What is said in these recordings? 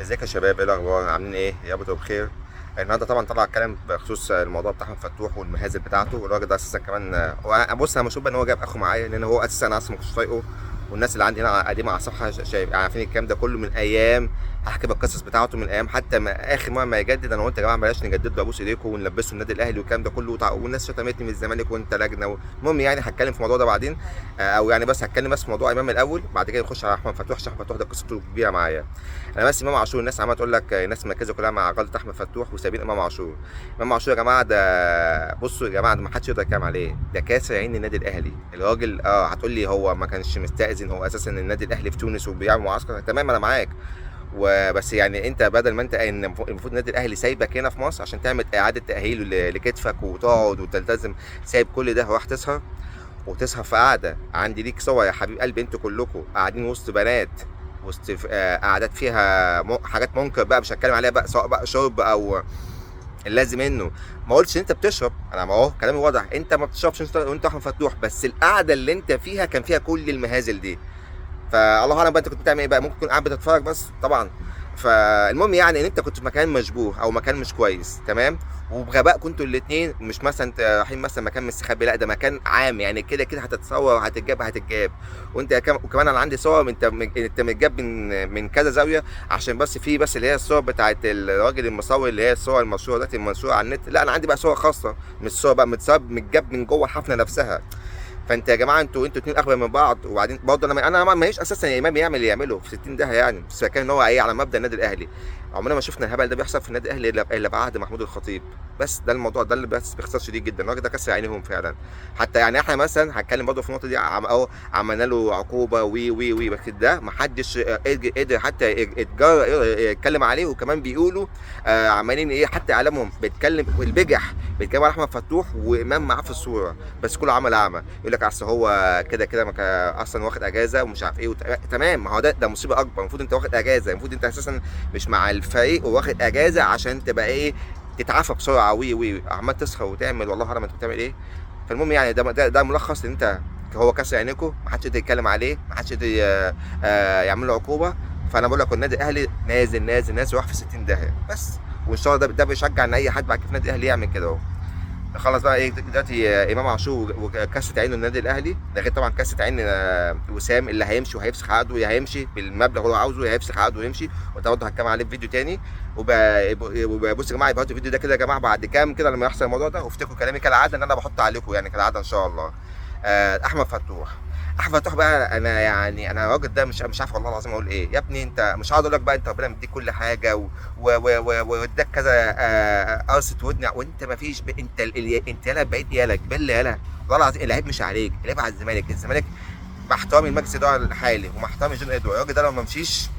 ازيك يا شباب؟ ايه الاخبار؟ عاملين ايه؟ يا رب تبقوا بخير. النهارده طبعا طلع اتكلم بخصوص الموضوع بتاع احمد فتوح والمهازل بتاعته، والراجل ده اساسا كمان بص انا مشهور ان هو جايب اخو معايا، لان هو اساسا انا اصلا ما كنتش طايقه. والناس اللي عندي هنا قديمه على الصفحه شايف عارفين الكلام ده كله من ايام. هحكي بالقصص بتاعته من ايام، حتى ما اخر مره ما يجدد انا قلت يا جماعه بلاش نجدد له، ابوس ايديكم ونلبسه النادي الاهلي والكلام ده كله والناس شتمتني من الزمالك وانت لجنه المهم يعني هتكلم في الموضوع ده بعدين. او يعني بس هتكلم بس في موضوع امام الاول، بعد كده نخش على احمد فتوح عشان احمد فتوح ده قصته كبيره معايا. انا بس امام عاشور الناس عماله تقول لك الناس مركزه كلها مع غلطه احمد فتوح وسايبين امام عاشور. امام عاشور يا جماعه ده بصوا يا جماعه ده ما حدش يقدر يتكلم عليه، ده كاسر عين النادي الاهلي الراجل. هتقول لي هو ما كانش مستأذن، هو اساسا النادي الاهلي في تونس وبيعمل معسكر، تمام انا معاك. وبس يعني انت بدل ما انت ان المفروض النادي الاهلي سايبك هنا في مصر عشان تعمل اعاده تاهيل لكتفك وتقعد وتلتزم، سايب كل ده وراح تسهر وتسهر في قعده عندي ليك صور يا حبيب قلبي، انتوا كلكم قاعدين وسط بنات، وسط قعدات فيها حاجات منكر بقى مش هتكلم عليها بقى، سواء بقى شرب او اللازم منه. ما قلتش ان انت بتشرب، انا ما هو كلامي واضح، انت ما بتشربش وانت احمد فتوح، بس القعده اللي انت فيها كان فيها كل المهازل دي. فالله اعلم بقى انت كنت بتعمل ايه بقى، ممكن تكون قاعد بتتفرج بس طبعا. فالمهم يعني ان انت كنت في مكان مشبوه او مكان مش كويس، تمام. وبغباء كنتوا الاثنين، مش مثلا رايحين مثلا مكان مستخبي، لا ده مكان عام يعني كده كده هتتصور وهتتجاب. وانت وكمان انا عندي صور انت متجاب من كذا زاويه، عشان بس في بس اللي هي الصور بتاعت الراجل المصور اللي هي الصور المشهوره دلوقتي المنشوره على النت، لا انا عندي بقى صور خاصه، مش صور بقى متجاب من جوه الحفله نفسها. فانت يا جماعه انتوا اتنين اغبى من بعض. وبعدين برضه انا ما هيش اساسا يا امام يعمل اللي يعمله في 60 ده يعني، بس كان ان هو ايه على مبدا النادي الاهلي. عمرنا ما شفنا الهبل ده بيحصل في النادي الاهلي الا بعهد محمود الخطيب. بس ده الموضوع ده اللي بس باختصار شديد جدا، الراجل ده كسر عينيهم فعلا. حتى يعني احنا مثلا هتكلم برضه في النقطه دي اهو، عملنا له عقوبه وي بس ده ما حدش قدر حتى يتكلم عليه. وكمان بيقولوا عمالين ايه، حتى اعلامهم بيتكلم البجح بيتكلم على احمد فتوح وامام معاه في الصوره، بس كله عمل اعمى. يقول لك اصل هو كده كده اصلا واخد اجازه ومش عارف ايه تمام، ما هو ده مصيبه اكبر. المفروض انت واخد اجازه، المفروض انت اساسا مش مع الفريق وواخد اجازه عشان تبقى ايه، تتعافى بسرعه عمال تسخر وتعمل والله اعلم انت بتعمل ايه. فالمهم يعني ده ملخص ان انت هو كسر عينيكم، ما حدش يقدر يتكلم عليه، ما حدش يقدر يعمل له عقوبه. فانا بقول لك النادي الاهلي نازل راح في 60 داهيه بس. وان شاء الله ده بيشجع ان اي حد بعد كده في النادي الاهلي يعمل كده اهو. خلاص بقى ايه دلوقتي امام عاشور وكاسه عينه النادي الاهلي، ده غير طبعا كاسه عين وسام اللي هيمشي وهيفسخ عقده، يا هيمشي بالمبلغ اللي هو عاوزه يا هيفسخ عقده ويمشي. وده برضه هتكلم عليه في فيديو تاني. وبص يا جماعه، يبقى الفيديو ده كده يا جماعه بعد كام كده لما يحصل الموضوع ده، وافتكروا كلامي كالعاده ان انا بحط عليكم يعني كالعاده ان شاء الله. احمد فتوح. احمد فتوح بقى انا يعني انا الراجل ده مش عارف والله العظيم اقول ايه. يا ابني انت مش هقعد اقول لك بقى انت ربنا مديك كل حاجه واداك كذا قرصه ودن وانت ما فيش انت يالا بعيد يالا جبل يالا. والله العظيم اللعيب مش عليك، اللعيب على الزمالك مع احترامي المجلس الاداره الحالي ومع احترامي جون ادوارد، الراجل ده لو ما مشيش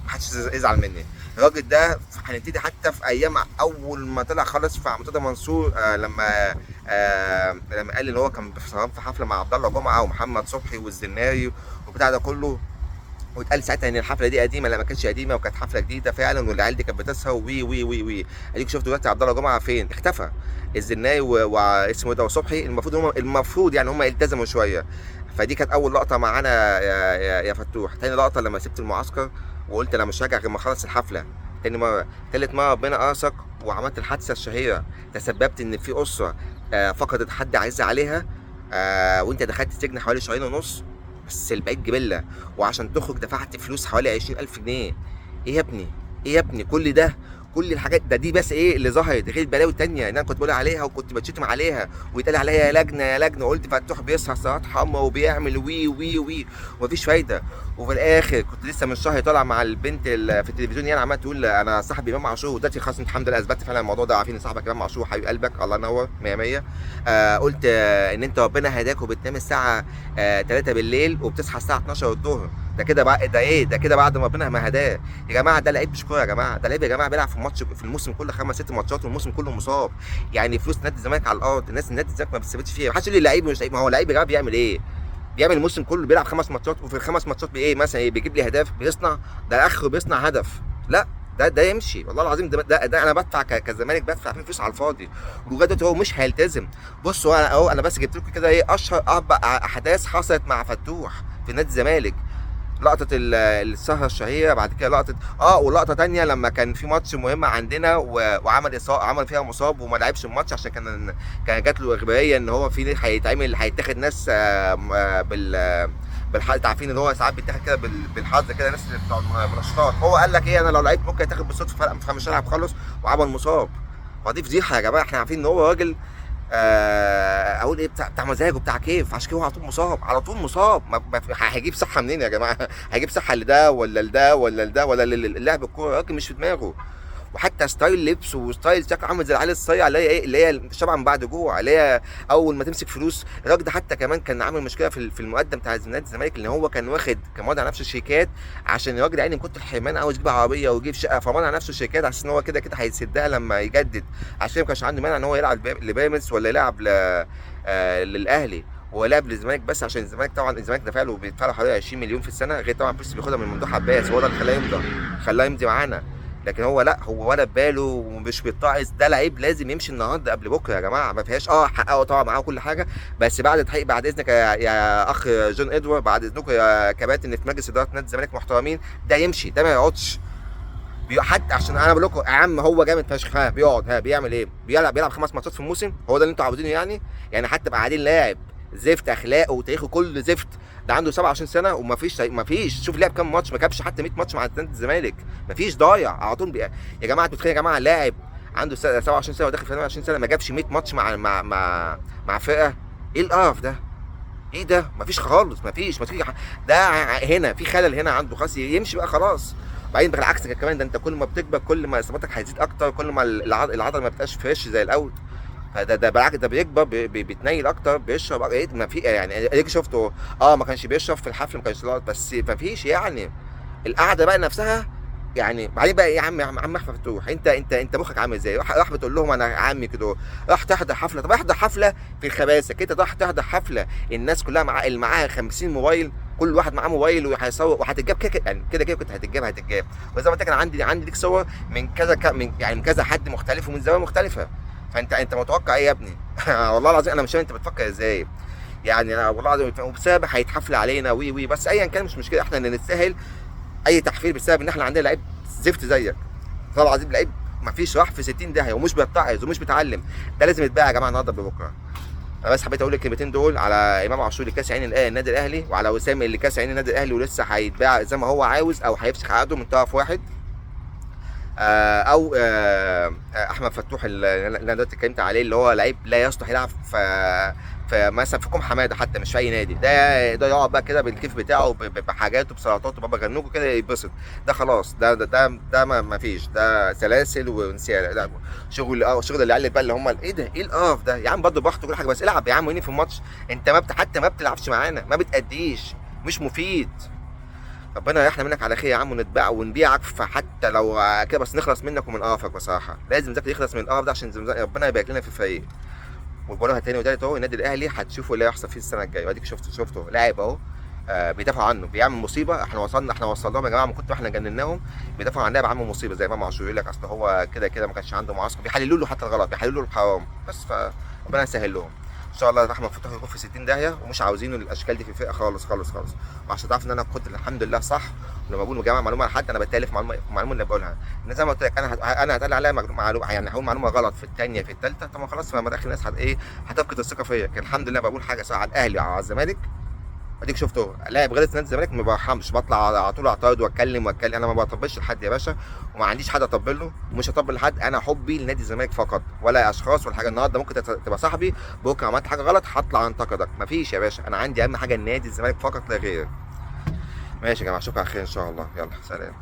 محدش يزعل مني. الراجل ده هنبتدي حتى في ايام اول ما طلع خالص في مرتضى منصور لما قال ان هو كان في حفله مع عبد الله جمعه ومحمد صبحي والزناري وبتاع ده كله. واتقال ساعتها ان الحفله دي قديمه، لا ما كانتش قديمه وكانت حفله جديده فعلا والعيال دي كانت بتسهر وي. اديك شفت دلوقتي عبد الله جمعه فين؟ اختفى. الزناي واسمه ده وصبحي المفروض يعني هم يلتزموا شويه. فدي كانت اول لقطه معانا يا فتوح. تاني لقطه لما سبت المعسكر وقلت انا مش راجع غير ما اخلص الحفله. تاني مره. تالت مره ربنا قاسك وعملت الحادثه الشهيره، تسببت ان في اسره فقدت حد عايز عليها، وانت دخلت السجن حوالي شهرين ونص، بس البعيد جبله. وعشان تخرج دفعت فلوس حوالي 20,000 جنيه. ايه يا ابني؟ ايه يا ابني كل ده؟ كل الحاجات دي بس ايه اللي ظهرت غير البلاوي التانية اللي انا كنت بقول عليها وكنت بتشتم عليها ويتقال عليا يا لجنه يا لجنه، وقلت فتوح بيسهر سهرات حمرا وبيعمل وي ومفيش فايده. وفي الاخر كنت لسه من شهر طالع مع البنت في التلفزيون يعني عماله تقول انا صاحبي امام عاشور، ودلوقتي خلاص الحمد لله اثبتت فعلا الموضوع ده، عارفين ان صاحبك امام عاشور حبيب قلبك الله ينور 100 100. قلت ان انت ربنا هداك وبتنام الساعه 3 بالليل وبتصحى الساعه 12 الظهر. ده كده بقى ده ايه ده كده بعد ما ربنا ما هداه. يا جماعه ده لعيب مش كوره يا جماعه، ده لعيب يا جماعه بيلعب في الماتش في الموسم كله 5 6 ماتشات والموسم كله مصاب. يعني فلوس نادي الزمالك على الارض، الناس نادي الزمالك ما بتثبتش فيها. ما حدش يقول لي لعيب مش لعيب، ما هو لعيب يا جماعه بيعمل ايه؟ بيعمل الموسم كله بيلعب 5 ماتشات وفي ال5 ماتشات بايه مثلا إيه؟ بيجيب لي اهداف بيصنع، ده اخره بيصنع هدف. لا ده يمشي والله العظيم. ده انا بدفع كزمالك بدفع فيه فلوس على الفاضي ولغايه دلوقتي هو مش هيلتزم. بصوا انا بس جبت لكم كده ايه اشهر 4 احداث حصلت مع فتوح في نادي الزمالك. لقطه السهره الشهيره، بعد كده لقطه ولقطه تانية لما كان في ماتش مهم عندنا وعمل عمل فيها مصاب وما لعبش الماتش عشان كان جات له اخباريه ان هو في هيتاخد ناس بالحظ. عارفين ان هو ساعات بيتاخد كده بالحظ كده، ناس بتوع المنشطات. هو قال لك ايه، انا لو لعبت ممكن يتاخد بالصدفه، فمش هلعب خالص وعمل مصاب. ودي فضيحه يا جماعه. احنا عارفين ان هو راجل اقول ايه، بتاع مزاج وبتاع كيف، عشان كده هو على طول مصاب، على طول مصاب. هيجيب صحه منين يا جماعه؟ هيجيب صحه لده ولا لده ولا لده ولا للاعب الكوره؟ راجل مش في دماغه. وحتى ستايل لبس وستايل شكله عامل زي العيال الصيع اللي هي ايه، اللي هي شبع من بعد جوع، اللي هي اول ما تمسك فلوس. الراجل ده حتى كمان كان عامل مشكله في المقدم بتاع نادي الزمالك، ان هو كان ماضي على نفسه شيكات عشان الراجل يعني من كتر الحرمان عاوز يجيب عربيه ويجيب شقه، فماضي على نفسه شيكات عشان ان هو كده كده هيسدها لما يجدد، عشان ما كانش عنده مانع ان هو يلعب لبيراميدز ولا يلعب للاهلي. هو لعب للزمالك بس عشان الزمالك، طبعا الزمالك بيدفع له حوالي 20 مليون في السنه، غير طبعا فلوس بياخدها من ممدوح عباس، هو ده اللي خلاه يمضي معانا. لكن هو لا، هو ولا بباله ومش بيتعظ. ده لعيب لازم يمشي النهارده قبل بكره يا جماعه، ما فيهاش. حققوا طبعا معاه كل حاجه، بس بعد تحقيق، بعد اذنك يا اخ جون ادوارد، بعد اذنكم يا كباتن في مجلس اداره نادي الزمالك محترمين، ده يمشي، ده ما يقعدش. حتى عشان انا بقول لكم يا عم هو جامد فشخ، بيقعد، بيعمل ايه؟ بيلعب 5 ماتشات في الموسم، هو ده اللي انتوا عاوزينه يعني حتى بقى قاعدين لاعب زفت اخلاقه وتاريخه كله زفت. ده عنده 27 سنه ومفيش شوف لعب كام ماتش، ما جابش حتى 100 ماتش مع نادي الزمالك، مفيش، ضايع على طول. يا جماعه انتوا متخيلين يا جماعه لاعب عنده 27 سنه وداخل في 28 سنه ما جابش 100 ماتش مع فرقه؟ ايه القرف ده؟ ايه ده؟ مفيش خالص، مفيش. ده هنا في خلل، هنا عنده خلاص، يمشي بقى خلاص. بعدين بالعكس كمان، ده انت كل ما بتكبر كل ما اصاباتك هتزيد اكتر، كل ما العضله ما بتبقاش فريش زي الاول. فده بالعكس، ده بيكبر، بيتنيل اكتر، بيشرب ايه، ما في يعني اديك شفته. ما كانش بيشرب في الحفل، ما كانش بس ما فيش يعني القعده بقى نفسها. يعني بعدين بقى يا عم احمد فتوح، انت مخك عامل ازاي؟ راح بتقول لهم انا عمي كده، راح تحضر حفله. طب احضر حفله في الخباثه كده، راح تحضر حفله الناس كلها اللي معاها 50 موبايل، كل واحد معاه موبايل وهيصور وهتتجاب كده يعني كده كنت هتتجاب. وزي ما قلت لك انا عندي ليك صور من كذا من كذا حد مختلف ومن زوايا مختلفه. فانت متوقع ايه يا ابني؟ والله العظيم انا مش فاهم انت بتفكر ازاي يعني. انا والله العظيم وبسبب هيتحفل علينا وي بس ايا كان مش مشكله، احنا اللي نستاهل اي تحفيل بسبب ان احنا عندنا لعيب زفت زيك. والله العظيم لعيب ما فيش، راح في 60 داهيه ومش بيتعظ ومش بيتعلم. ده لازم يتباع يا جماعه النهارده بكره. انا بس حبيت اقول الكلمتين دول على امام عاشور اللي كاس عين النادي الاهلي، وعلى وسام اللي كاس عين النادي الاهلي ولسه هيتباع زي ما هو عاوز، او هيفسخ عقده من طرف واحد. او احمد فتوح اللي انا دلوقتي اتكلمت عليه، اللي هو لعيب لا يصلح يلعب في مثلا في كوم حماده، حتى مش في اي نادي. ده يقعد بقى كده بالكيف بتاعه بحاجاته بسلطاته بابا غنوجه كده يتبسط. ده خلاص، ده ما فيش، ده سلاسل ونسيان. لا شغل العيال بقى اللي هم ايه ده، ايه القرف ده يا عم؟ برضه براحته كل حاجه، بس العب يا عم وين في الماتش. انت حتى ما بتلعبش معانا، ما بتأديش، مش مفيد. ربنا يرحم منك على خير يا عم، ونتباع ونبيعك، فحتى لو كده بس نخلص منك ومن قرفك. بصراحه لازم ذاك يخلص من القرف ده عشان ربنا يبارك لنا في الفريق. وبقولها تاني وتالت اهو، النادي الاهلي هتشوفوا اللي هيحصل فيه السنه الجايه. واديك شفتوا لاعب اهو بيدافعوا عنه، بيعمل مصيبه. احنا وصلناهم يا جماعه من كتر ما احنا جنناهم. بيدافعوا عن لاعب عامل مصيبه زي امام عاشور، يقول لك اصل هو كده ما كانش عنده معسكر، بيحللوا له حتى الغلط، بيحللوا له الحرام بس. فربنا يسهل لهم ان شاء الله. احمد فتوح يكون في 60 داهيه، ومش عاوزينه الاشكال دي في الفرقه خالص خالص خالص. وعشان تعرف ان انا كنت الحمد لله صح، ولما بقول جماعه معلومه على حد انا بتالف معلومه اللي بقولها. ان زي ما قلت لك انا هتقال عليا معلومه، يعني هقول معلومه غلط في الثانيه في الثالثه، طب خلاص فما داخل الناس هتفقد الثقه فيا. كان الحمد لله بقول حاجه صح على الاهلي وعلى الزمالك. اديك شفته لاعب غلط نادي الزمالك ما برحمش، بطلع على طول اعترض واتكلم. انا ما بطبلش لحد يا باشا، وما عنديش حد اطبل له ومش هطبل لحد. انا حبي لنادي الزمالك فقط، ولا اشخاص ولا حاجه. النهارده ممكن تبقى صاحبي، بكره عملت حاجه غلط هطلع انتقدك، مفيش يا باشا. انا عندي اهم حاجه نادي الزمالك فقط لا غير. ماشي يا جماعه، اشوفكم على خير ان شاء الله، يلا سلام.